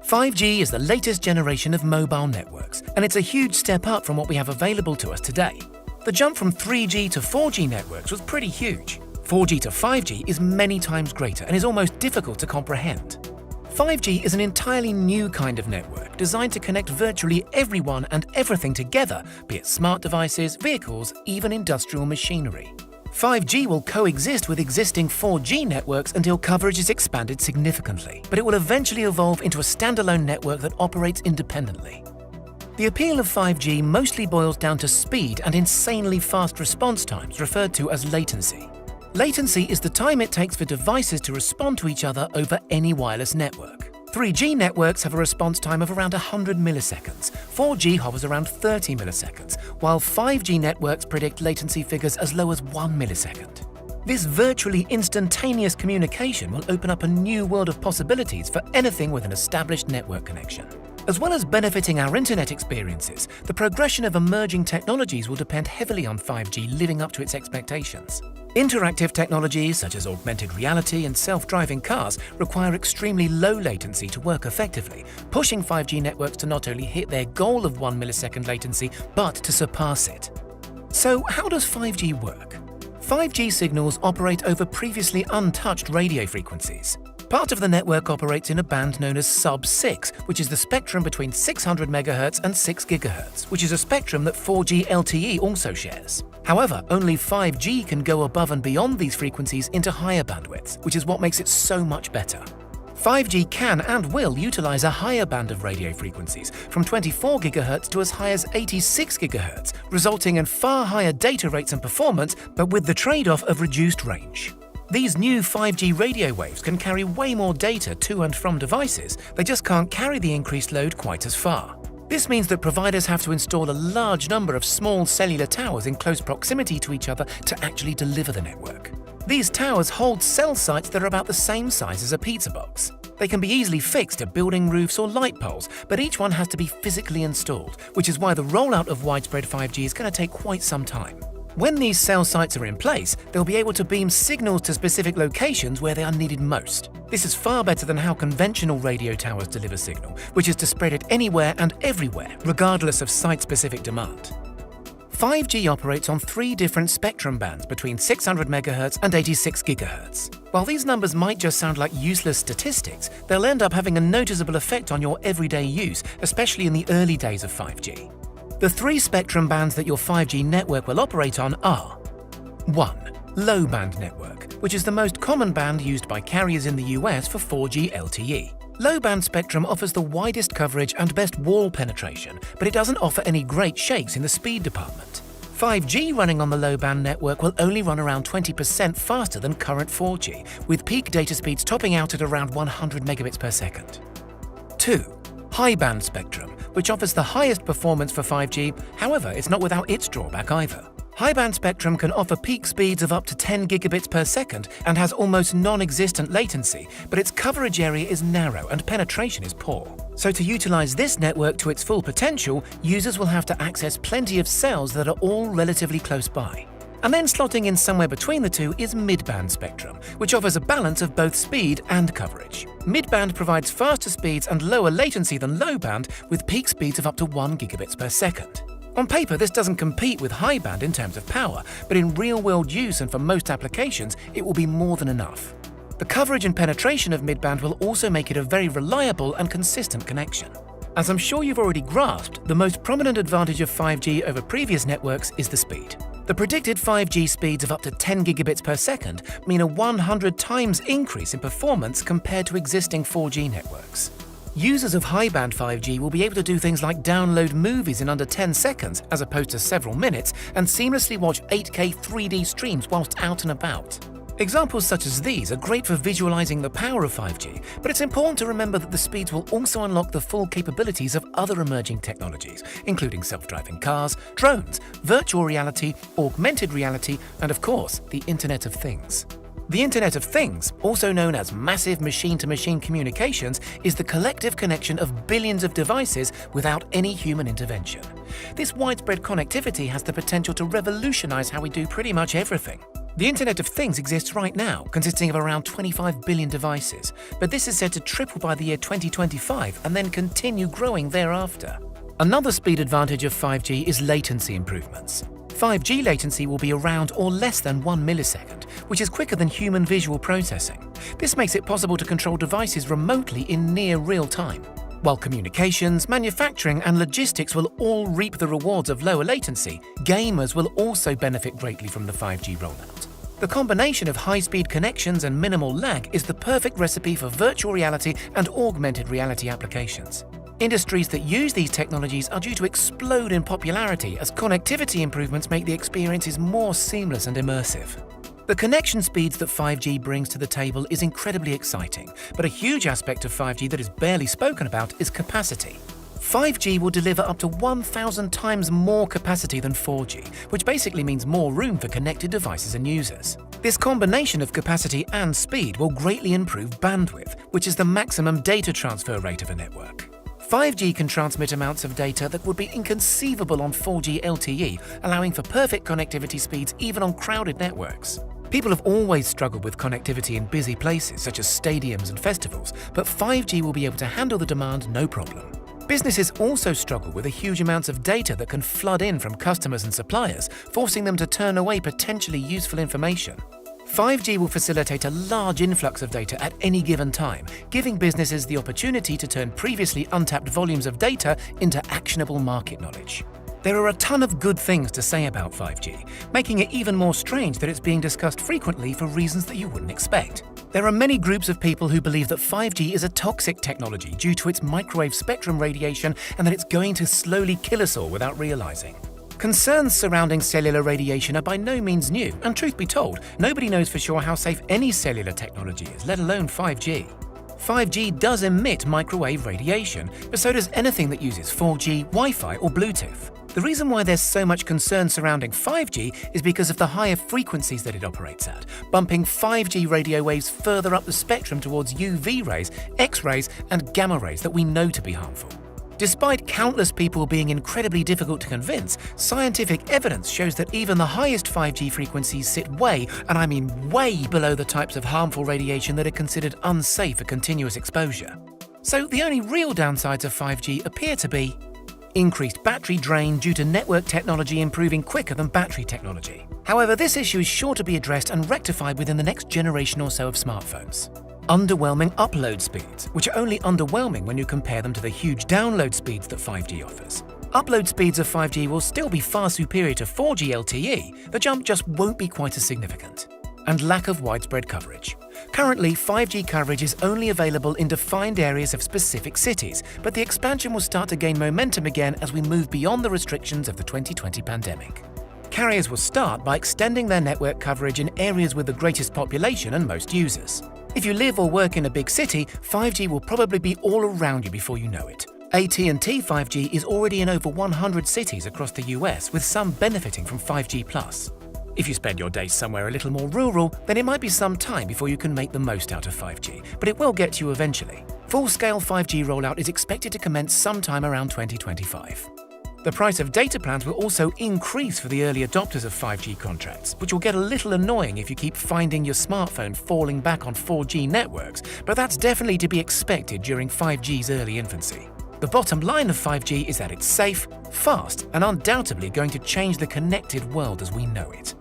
5G is the latest generation of mobile networks, and it's a huge step up from what we have available to us today. The jump from 3G to 4G networks was pretty huge. 4G to 5G is many times greater and is almost difficult to comprehend. 5G is an entirely new kind of network designed to connect virtually everyone and everything together, be it smart devices, vehicles, even industrial machinery. 5G will coexist with existing 4G networks until coverage is expanded significantly, but it will eventually evolve into a standalone network that operates independently. The appeal of 5G mostly boils down to speed and insanely fast response times, referred to as latency. Latency is the time it takes for devices to respond to each other over any wireless network. 3G networks have a response time of around 100 milliseconds, 4G hovers around 30 milliseconds, while 5G networks predict latency figures as low as 1 millisecond. This virtually instantaneous communication will open up a new world of possibilities for anything with an established network connection. As well as benefiting our internet experiences, the progression of emerging technologies will depend heavily on 5G living up to its expectations. Interactive technologies such as augmented reality and self-driving cars require extremely low latency to work effectively, pushing 5G networks to not only hit their goal of 1 millisecond latency, but to surpass it. So how does 5G work? 5G signals operate over previously untouched radio frequencies. Part of the network operates in a band known as sub-6, which is the spectrum between 600 MHz and 6 GHz, which is a spectrum that 4G LTE also shares. However, only 5G can go above and beyond these frequencies into higher bandwidths, which is what makes it so much better. 5G can and will utilize a higher band of radio frequencies, from 24 GHz to as high as 86 GHz, resulting in far higher data rates and performance, but with the trade-off of reduced range. These new 5G radio waves can carry way more data to and from devices, they just can't carry the increased load quite as far. This means that providers have to install a large number of small cellular towers in close proximity to each other to actually deliver the network. These towers hold cell sites that are about the same size as a pizza box. They can be easily fixed to building roofs or light poles, but each one has to be physically installed, which is why the rollout of widespread 5G is going to take quite some time. When these cell sites are in place, they'll be able to beam signals to specific locations where they are needed most. This is far better than how conventional radio towers deliver signal, which is to spread it anywhere and everywhere, regardless of site-specific demand. 5G operates on 3 different spectrum bands between 600 MHz and 86 GHz. While these numbers might just sound like useless statistics, they'll end up having a noticeable effect on your everyday use, especially in the early days of 5G. The 3 spectrum bands that your 5G network will operate on are 1. Low-band network, which is the most common band used by carriers in the US for 4G LTE. Low-band spectrum offers the widest coverage and best wall penetration, but it doesn't offer any great shakes in the speed department. 5G running on the low-band network will only run around 20% faster than current 4G, with peak data speeds topping out at around 100 megabits per second. 2. High-band spectrum, which offers the highest performance for 5G, however, it's not without its drawback either. High-band spectrum can offer peak speeds of up to 10 gigabits per second and has almost non-existent latency, but its coverage area is narrow and penetration is poor. So to utilize this network to its full potential, users will have to access plenty of cells that are all relatively close by. And then slotting in somewhere between the two is mid-band spectrum, which offers a balance of both speed and coverage. Mid-band provides faster speeds and lower latency than low-band, with peak speeds of up to 1 gigabits per second. On paper, this doesn't compete with high-band in terms of power, but in real-world use and for most applications, it will be more than enough. The coverage and penetration of mid-band will also make it a very reliable and consistent connection. As I'm sure you've already grasped, the most prominent advantage of 5G over previous networks is the speed. The predicted 5G speeds of up to 10 gigabits per second mean a 100 times increase in performance compared to existing 4G networks. Users of high-band 5G will be able to do things like download movies in under 10 seconds as opposed to several minutes and seamlessly watch 8K 3D streams whilst out and about. Examples such as these are great for visualizing the power of 5G, but it's important to remember that the speeds will also unlock the full capabilities of other emerging technologies, including self-driving cars, drones, virtual reality, augmented reality, and of course, the Internet of Things. The Internet of Things, also known as massive machine-to-machine communications, is the collective connection of billions of devices without any human intervention. This widespread connectivity has the potential to revolutionize how we do pretty much everything. The Internet of Things exists right now, consisting of around 25 billion devices, but this is said to triple by the year 2025 and then continue growing thereafter. Another speed advantage of 5G is latency improvements. 5G latency will be around or less than 1 millisecond, which is quicker than human visual processing. This makes it possible to control devices remotely in near real time. While communications, manufacturing and logistics will all reap the rewards of lower latency, gamers will also benefit greatly from the 5G rollout. The combination of high-speed connections and minimal lag is the perfect recipe for virtual reality and augmented reality applications. Industries that use these technologies are due to explode in popularity as connectivity improvements make the experiences more seamless and immersive. The connection speeds that 5G brings to the table is incredibly exciting, but a huge aspect of 5G that is barely spoken about is capacity. 5G will deliver up to 1,000 times more capacity than 4G, which basically means more room for connected devices and users. This combination of capacity and speed will greatly improve bandwidth, which is the maximum data transfer rate of a network. 5G can transmit amounts of data that would be inconceivable on 4G LTE, allowing for perfect connectivity speeds even on crowded networks. People have always struggled with connectivity in busy places such as stadiums and festivals, but 5G will be able to handle the demand no problem. Businesses also struggle with the huge amounts of data that can flood in from customers and suppliers, forcing them to turn away potentially useful information. 5G will facilitate a large influx of data at any given time, giving businesses the opportunity to turn previously untapped volumes of data into actionable market knowledge. There are a ton of good things to say about 5G, making it even more strange that it's being discussed frequently for reasons that you wouldn't expect. There are many groups of people who believe that 5G is a toxic technology due to its microwave spectrum radiation and that it's going to slowly kill us all without realizing. Concerns surrounding cellular radiation are by no means new, and truth be told, nobody knows for sure how safe any cellular technology is, let alone 5G. 5G does emit microwave radiation, but so does anything that uses 4G, Wi-Fi or Bluetooth. The reason why there's so much concern surrounding 5G is because of the higher frequencies that it operates at, bumping 5G radio waves further up the spectrum towards UV rays, X-rays and gamma rays that we know to be harmful. Despite countless people being incredibly difficult to convince, scientific evidence shows that even the highest 5G frequencies sit way, and I mean way below the types of harmful radiation that are considered unsafe for continuous exposure. So the only real downsides of 5G appear to be increased battery drain due to network technology improving quicker than battery technology. However, this issue is sure to be addressed and rectified within the next generation or so of smartphones. Underwhelming upload speeds, which are only underwhelming when you compare them to the huge download speeds that 5G offers. Upload speeds of 5G will still be far superior to 4G LTE, the jump just won't be quite as significant. And lack of widespread coverage. Currently, 5G coverage is only available in defined areas of specific cities, but the expansion will start to gain momentum again as we move beyond the restrictions of the 2020 pandemic. Carriers will start by extending their network coverage in areas with the greatest population and most users. If you live or work in a big city, 5G will probably be all around you before you know it. AT&T 5G is already in over 100 cities across the US, with some benefiting from 5G+. If you spend your days somewhere a little more rural, then it might be some time before you can make the most out of 5G, but it will get to you eventually. Full-scale 5G rollout is expected to commence sometime around 2025. The price of data plans will also increase for the early adopters of 5G contracts, which will get a little annoying if you keep finding your smartphone falling back on 4G networks, but that's definitely to be expected during 5G's early infancy. The bottom line of 5G is that it's safe, fast, and undoubtedly going to change the connected world as we know it.